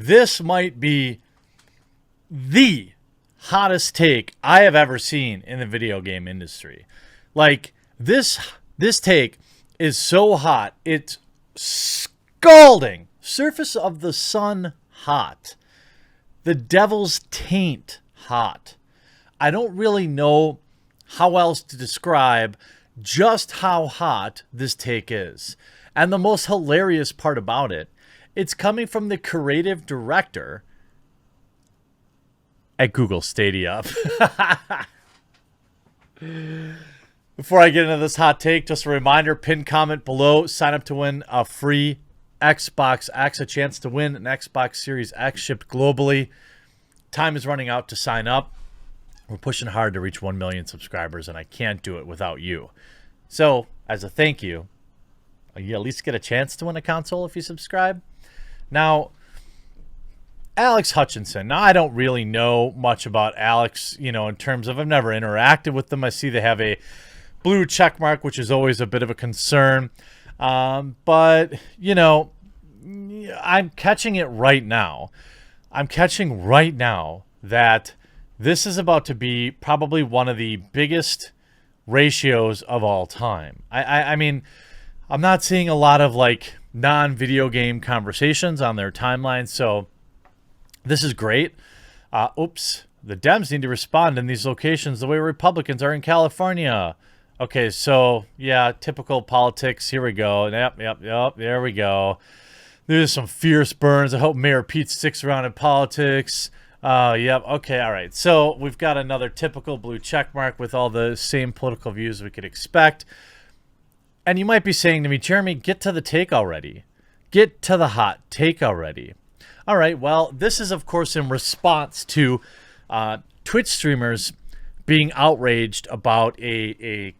this might be the hottest take I have ever seen in the video game industry. Like, this take is so hot, it's scalding. Surface of the sun hot. The devil's taint hot. I don't really know how else to describe just how hot this take is. And the most hilarious part about it, it's coming from the creative director at Google Stadia. Before I get into this hot take, just a reminder, pinned comment below, sign up to win a free Xbox X, a chance to win an Xbox Series X shipped globally. Time is running out to sign up. We're pushing hard to reach 1 million subscribers, and I can't do it without you. So, as a thank you, you at least get a chance to win a console if you subscribe. Now, Alex Hutchinson. Now, I don't really know much about Alex, in terms of I've never interacted with them. I see they have a blue check mark, which is always a bit of a concern. But, I'm catching it right now. I'm catching right now that this is about to be probably one of the biggest ratios of all time. I mean, I'm not seeing a lot of like non-video game conversations on their timeline, so this is great. Oops, the Dems need to respond in these locations the way Republicans are in California. Okay, so yeah, typical politics. Here we go. Yep. There we go. There's some fierce burns. I hope Mayor Pete sticks around in politics. Yep. Okay. All right. So we've got another typical blue check mark with all the same political views we could expect. And you might be saying to me, Jeremy, get to the take already. Get to the hot take already. All right. Well, this is, of course, in response to Twitch streamers being outraged about a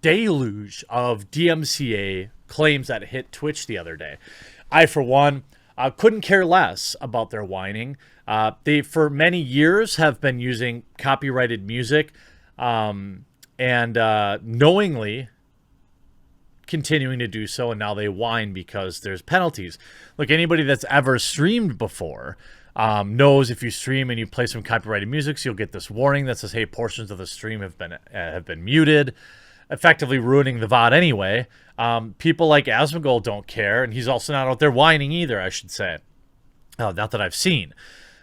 deluge of DMCA claims that hit Twitch the other day. I, for one, couldn't care less about their whining. They, for many years, have been using copyrighted music and knowingly continuing to do so, and now they whine because there's penalties. Look, anybody that's ever streamed before knows if you stream and you play some copyrighted music, so you'll get this warning that says, hey, portions of the stream have been muted, effectively ruining the VOD anyway. People like Asmongold don't care, and he's also not out there whining either, I should say. Not that I've seen.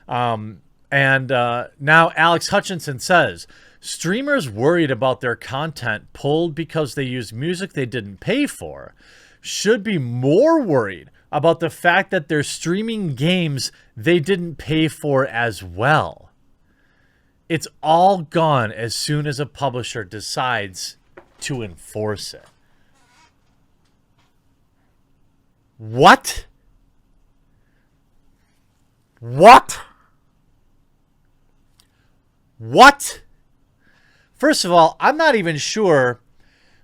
Now Alex Hutchinson says, streamers worried about their content pulled because they use music they didn't pay for should be more worried about the fact that they're streaming games they didn't pay for as well. It's all gone as soon as a publisher decides to enforce it. What? What? What? First of all, I'm not even sure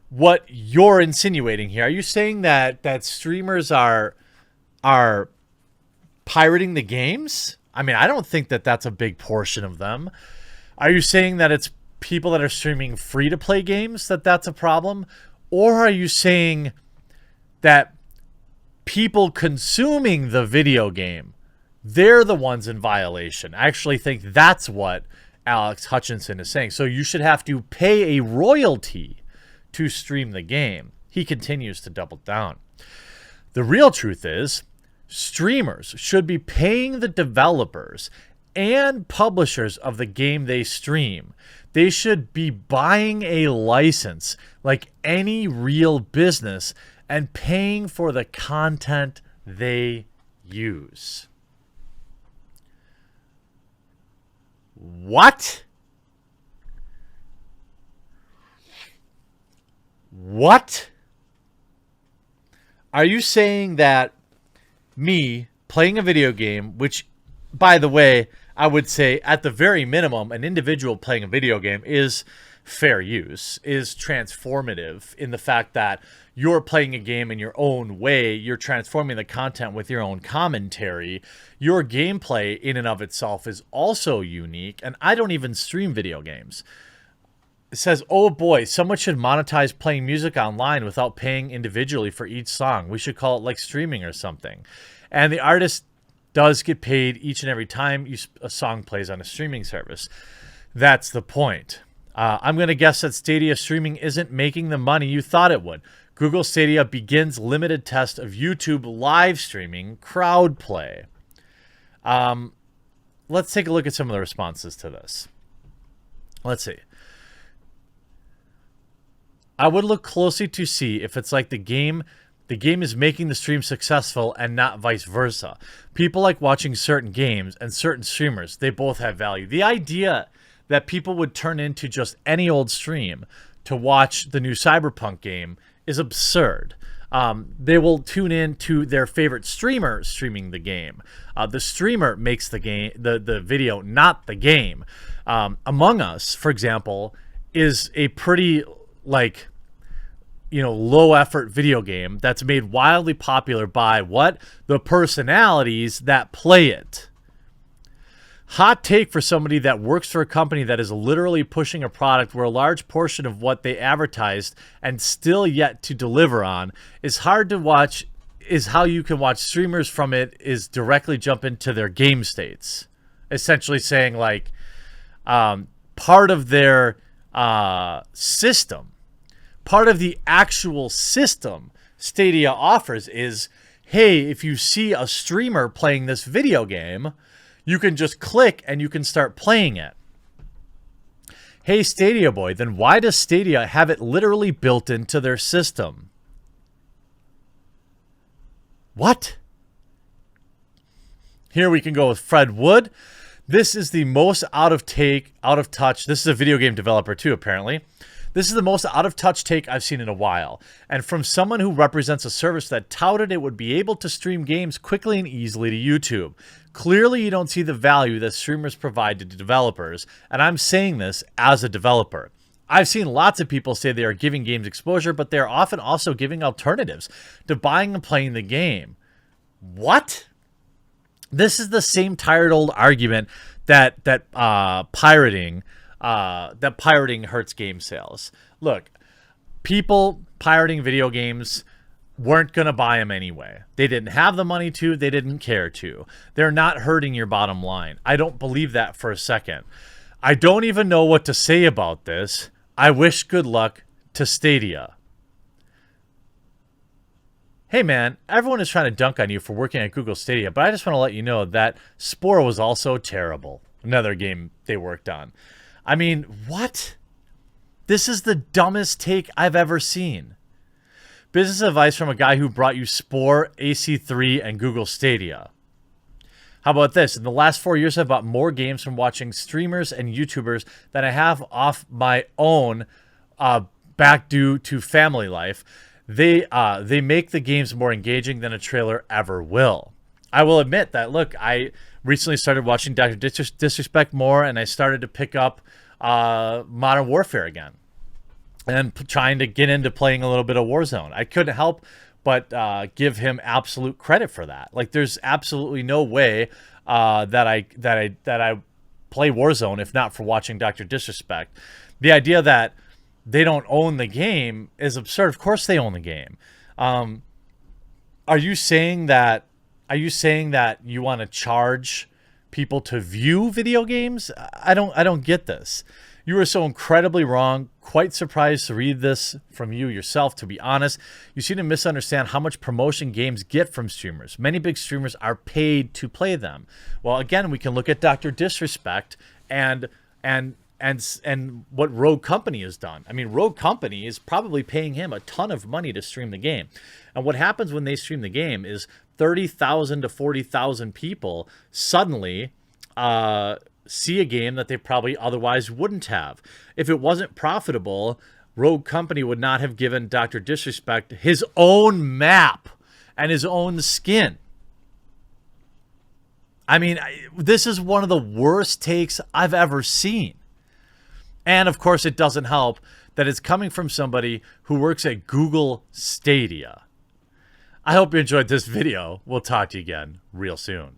what you're insinuating here. Are you saying that streamers are pirating the games? I mean, I don't think that that's a big portion of them. Are you saying that it's people that are streaming free-to-play games that's a problem? Or are you saying that people consuming the video game, they're the ones in violation? I actually think that's what Alex Hutchinson is saying. So you should have to pay a royalty to stream the game. He continues to double down. The real truth is, streamers should be paying the developers and publishers of the game they stream. They should be buying a license like any real business and paying for the content they use. What? What? Are you saying that me playing a video game, which, by the way, I would say at the very minimum, an individual playing a video game is fair use, is transformative in the fact that you're playing a game in your own way, you're transforming the content with your own commentary, your gameplay in and of itself is also unique, and I don't even stream video games. It says, oh boy, someone should monetize playing music online without paying individually for each song. We should call it like streaming or something. And the artist does get paid each and every time a song plays on a streaming service. That's the point. I'm going to guess that Stadia streaming isn't making the money you thought it would. Google Stadia begins limited test of YouTube live streaming crowd play. Let's take a look at some of the responses to this. Let's see. I would look closely to see if it's like the game is making the stream successful and not vice versa. People like watching certain games and certain streamers. They both have value. The idea that people would turn into just any old stream to watch the new Cyberpunk game is absurd. They will tune in to their favorite streamer streaming the game. The streamer makes the game, the video, not the game. Among Us, for example, is a pretty low effort video game that's made wildly popular by what? The personalities that play it. Hot take for somebody that works for a company that is literally pushing a product where a large portion of what they advertised and still yet to deliver on is hard to watch, is how you can watch streamers from it is directly jump into their game states. Essentially saying part of their system, part of the actual system Stadia offers is, hey, if you see a streamer playing this video game, you can just click and you can start playing it. Hey, Stadia boy, then why does Stadia have it literally built into their system? What? Here we can go with Fred Wood. This is the most out of touch. This is a video game developer too, apparently. This is the most out of touch take I've seen in a while. And from someone who represents a service that touted it would be able to stream games quickly and easily to YouTube. Clearly, you don't see the value that streamers provide to developers. And I'm saying this as a developer. I've seen lots of people say they are giving games exposure, but they're often also giving alternatives to buying and playing the game. What? This is the same tired old argument that pirating hurts game sales. Look, people pirating video games weren't going to buy them anyway. They didn't have the money to. They didn't care to. They're not hurting your bottom line. I don't believe that for a second. I don't even know what to say about this. I wish good luck to Stadia. Hey man, everyone is trying to dunk on you for working at Google Stadia, but I just want to let you know that Spore was also terrible. Another game they worked on. I mean, what? This is the dumbest take I've ever seen. Business advice from a guy who brought you Spore, AC3, and Google Stadia. How about this? In the last 4 years, I've bought more games from watching streamers and YouTubers than I have off my own back due to family life. They make the games more engaging than a trailer ever will. I will admit that, look, I recently started watching Dr. Disrespect more, and I started to pick up Modern Warfare again and trying to get into playing a little bit of Warzone. I couldn't help but give him absolute credit for that. Like, there's absolutely no way that I play Warzone if not for watching Dr. Disrespect. The idea that they don't own the game is absurd. Of course they own the game. Are you saying that you want to charge people to view video games? I don't get this. You are so incredibly wrong. Quite surprised to read this from you yourself, to be honest. You seem to misunderstand how much promotion games get from streamers. Many big streamers are paid to play them. Well, again, we can look at Dr. Disrespect and what Rogue Company has done. I mean, Rogue Company is probably paying him a ton of money to stream the game. And what happens when they stream the game is 30,000 to 40,000 people suddenly see a game that they probably otherwise wouldn't have. If it wasn't profitable, Rogue Company would not have given Dr. Disrespect his own map and his own skin. I mean, this is one of the worst takes I've ever seen. And of course, it doesn't help that it's coming from somebody who works at Google Stadia. I hope you enjoyed this video. We'll talk to you again real soon.